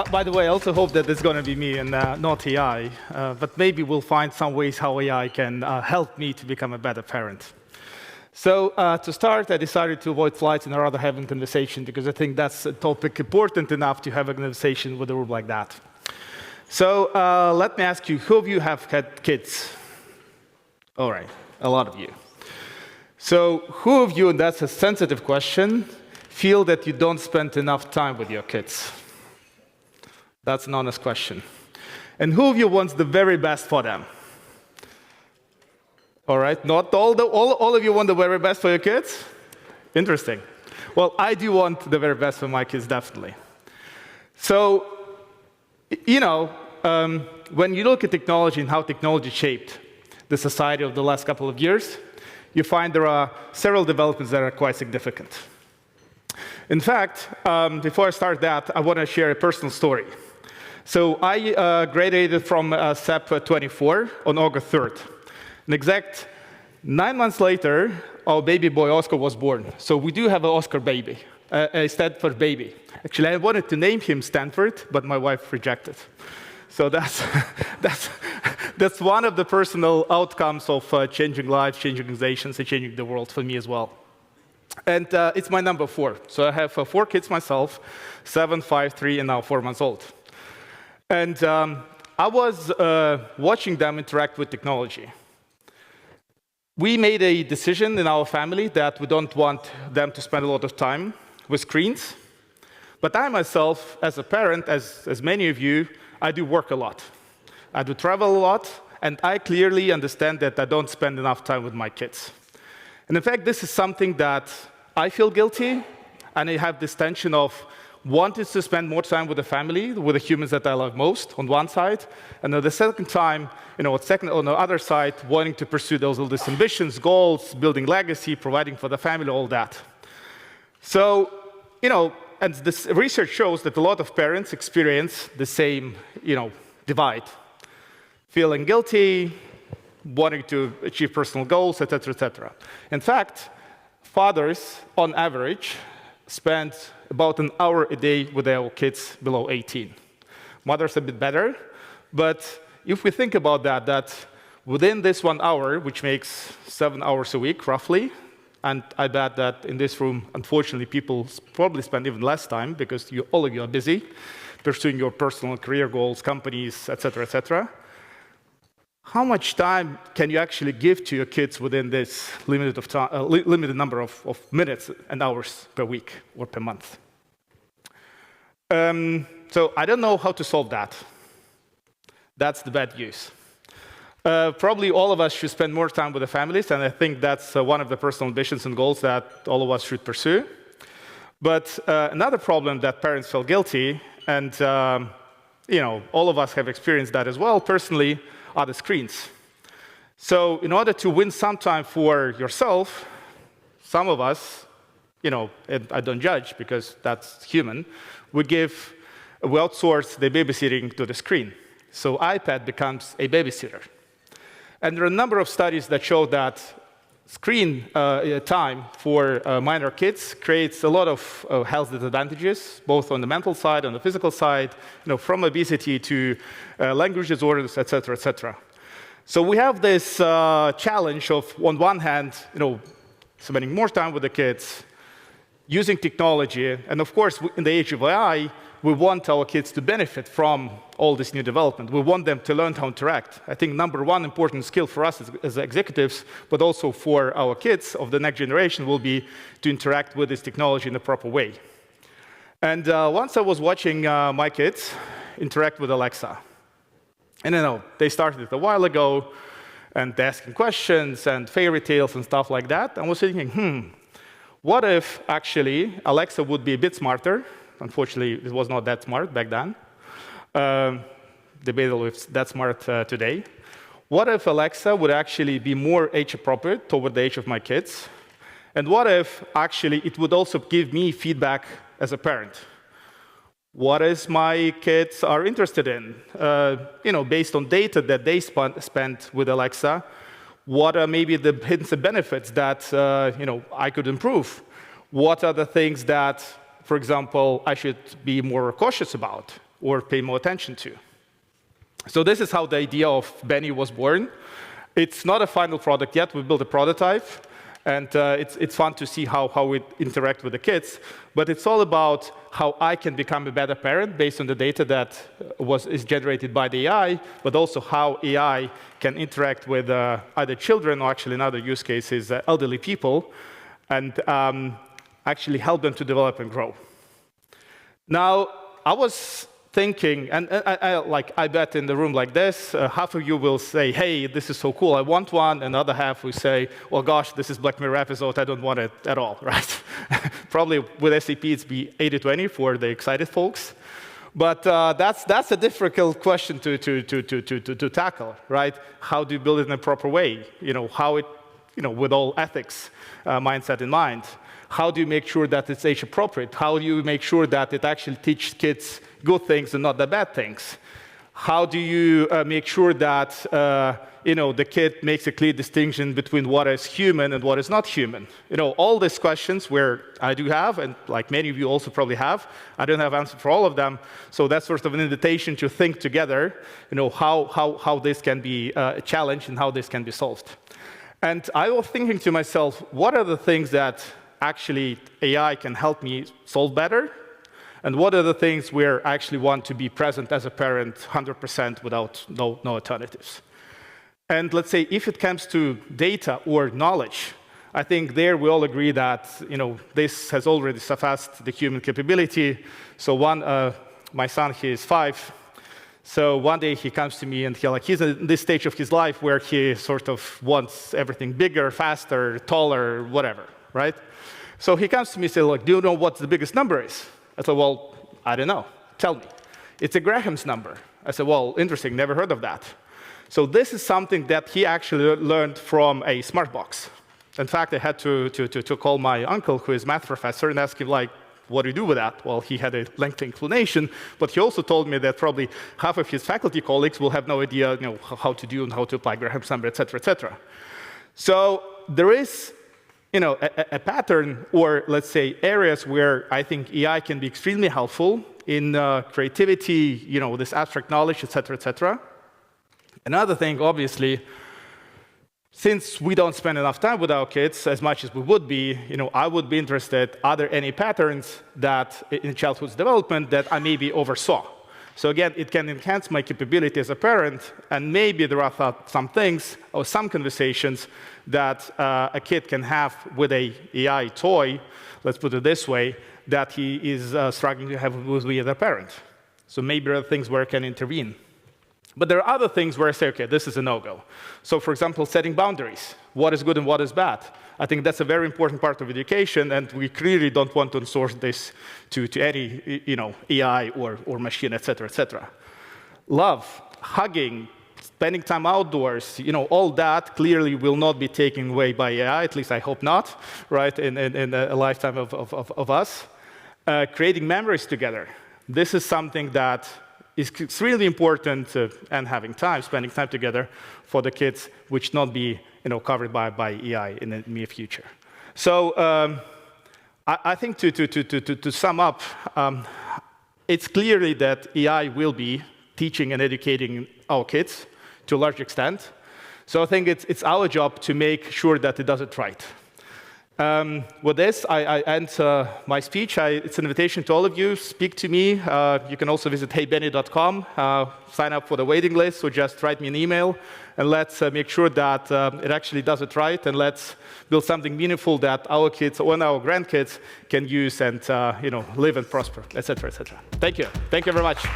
By the way, I also hope that it's going to be me and not AI, but maybe we'll find some ways how AI can help me to become a better parent. So to start, I decided to avoid flights and rather have a conversation because I think that's a topic important enough to have a conversation with a group like that. So let me ask you, who of you have had kids? All right, a lot of you. So who of you, and that's a sensitive question, feel that you don't spend enough time with your kids? That's an honest question. And who of you wants the very best for them? All right, not all of you want the very best for your kids? Interesting. Well, I do want the very best for my kids, definitely. So, you know, when you look at technology and how technology shaped the society of the last couple of years, you find there are several developments that are quite significant. In fact, before I start that, I want to share a personal story. So I graduated from SEP 24 on August 3rd. An exact 9 months later, our baby boy Oscar was born. So we do have an Oscar baby, a Stanford baby. Actually, I wanted to name him Stanford, but my wife rejected. So that's one of the personal outcomes of changing lives, changing organizations, and changing the world for me as well. And it's my number 4. So I have 4 kids myself, 7, 5, 3, and now 4 months old. And I was watching them interact with technology. We made a decision in our family that we don't want them to spend a lot of time with screens. But I myself, as a parent, as many of you, I do work a lot. I do travel a lot, and I clearly understand that I don't spend enough time with my kids. And in fact, this is something that I feel guilty, and I have this tension of wanting to spend more time with the family, with the humans that I love most, on one side, and at the second time, on the other side, wanting to pursue those ambitions, goals, building legacy, providing for the family, all that. So, and this research shows that a lot of parents experience the same, divide. Feeling guilty, wanting to achieve personal goals, et cetera, et cetera. In fact, fathers, on average, spend about an hour a day with their kids below 18. Mothers a bit better, but if we think about that within this 1 hour, which makes 7 hours a week, roughly, and I bet that in this room, unfortunately, people probably spend even less time because all of you are busy pursuing your personal career goals, companies, et cetera, how much time can you actually give to your kids within this limited number of minutes and hours per week or per month? So I don't know how to solve that. That's the bad news. Probably all of us should spend more time with the families, and I think that's one of the personal ambitions and goals that all of us should pursue. But another problem that parents feel guilty, and all of us have experienced that as well personally, are the screens. So in order to win some time for yourself, some of us, and I don't judge because that's human, we outsource the babysitting to the screen. So iPad becomes a babysitter. And there are a number of studies that show that screen time for minor kids creates a lot of health disadvantages, both on the mental side, on the physical side, from obesity to language disorders, et cetera, et cetera. So we have this challenge of, on one hand, spending more time with the kids, using technology, and of course, in the age of AI, we want our kids to benefit from all this new development. We want them to learn how to interact. I think number one important skill for us as executives, but also for our kids of the next generation, will be to interact with this technology in a proper way. And once I was watching my kids interact with Alexa. And they started it a while ago, and asking questions and fairy tales and stuff like that. I was thinking, what if actually Alexa would be a bit smarter? Unfortunately, it was not that smart back then. Debatable if it's that smart today. What if Alexa would actually be more age-appropriate toward the age of my kids? And what if actually it would also give me feedback as a parent? What is my kids are interested in? Based on data that they spent with Alexa, what are maybe the hints and benefits that I could improve? What are the things that, for example, I should be more cautious about? or pay more attention to. So this is how the idea of Benny was born. It's not a final product yet. We built a prototype, and it's fun to see how we interact with the kids. But it's all about how I can become a better parent based on the data that is generated by the AI, but also how AI can interact with either children or actually in other use cases, elderly people, and actually help them to develop and grow. Now, I was thinking, and I bet in the room like this, half of you will say, hey, this is so cool, I want one, and the other half will say, well, gosh, this is Black Mirror episode, I don't want it at all, right? Probably with SEP, it's be 80-20 for the excited folks. But that's a difficult question to tackle, right? How do you build it in a proper way? How it, with all ethics mindset in mind. How do you make sure that it's age appropriate? How do you make sure that it actually teaches kids good things and not the bad things? How do you make sure that the kid makes a clear distinction between what is human and what is not human? All these questions where I do have, and like many of you also probably have, I don't have answer for all of them. So that's sort of an invitation to think together, how this can be challenged and how this can be solved. And I was thinking to myself, what are the things that actually AI can help me solve better? And what are the things where I actually want to be present as a parent 100% without no alternatives? And let's say if it comes to data or knowledge, I think there we all agree that this has already surpassed the human capability. So my son, he is 5. So one day he comes to me and he's in this stage of his life where he sort of wants everything bigger, faster, taller, whatever, right? So he comes to me and says, look, do you know what the biggest number is? I said, well, I don't know. Tell me. It's a Graham's number. I said, well, interesting, never heard of that. So this is something that he actually learned from a smart box. In fact, I had to call my uncle, who is a math professor, and ask him, what do you do with that? Well, he had a lengthy explanation, but he also told me that probably half of his faculty colleagues will have no idea how to do and how to apply Graham's number, et cetera, et cetera. So there is a pattern, or let's say areas where I think AI can be extremely helpful in creativity, this abstract knowledge, et cetera, et cetera. Another thing, obviously, since we don't spend enough time with our kids as much as we would be, I would be interested, are there any patterns that in childhood development that I maybe oversaw? So again, it can enhance my capability as a parent, and maybe there are some things or some conversations that a kid can have with a AI toy, let's put it this way, that he is struggling to have with me as a parent. So maybe there are things where I can intervene. But there are other things where I say, okay, this is a no-go. So for example, setting boundaries. What is good and what is bad? I think that's a very important part of education, and we clearly don't want to outsource this to any AI or machine, et cetera, et cetera. Love, hugging, spending time outdoors, all that clearly will not be taken away by AI, at least I hope not, right, in a lifetime of us. Creating memories together. This is something that is extremely important, and having time, spending time together for the kids, which not be covered by AI in the near future. So I think to sum up, it's clearly that AI will be teaching and educating our kids to a large extent. So I think it's our job to make sure that it does it right. With this, I end my speech. It's an invitation to all of you. Speak to me. You can also visit heybenny.com, sign up for the waiting list, or just write me an email, and let's make sure that it actually does it right, and let's build something meaningful that our kids or our grandkids can use and live and prosper, et cetera, et cetera. Thank you. Thank you very much.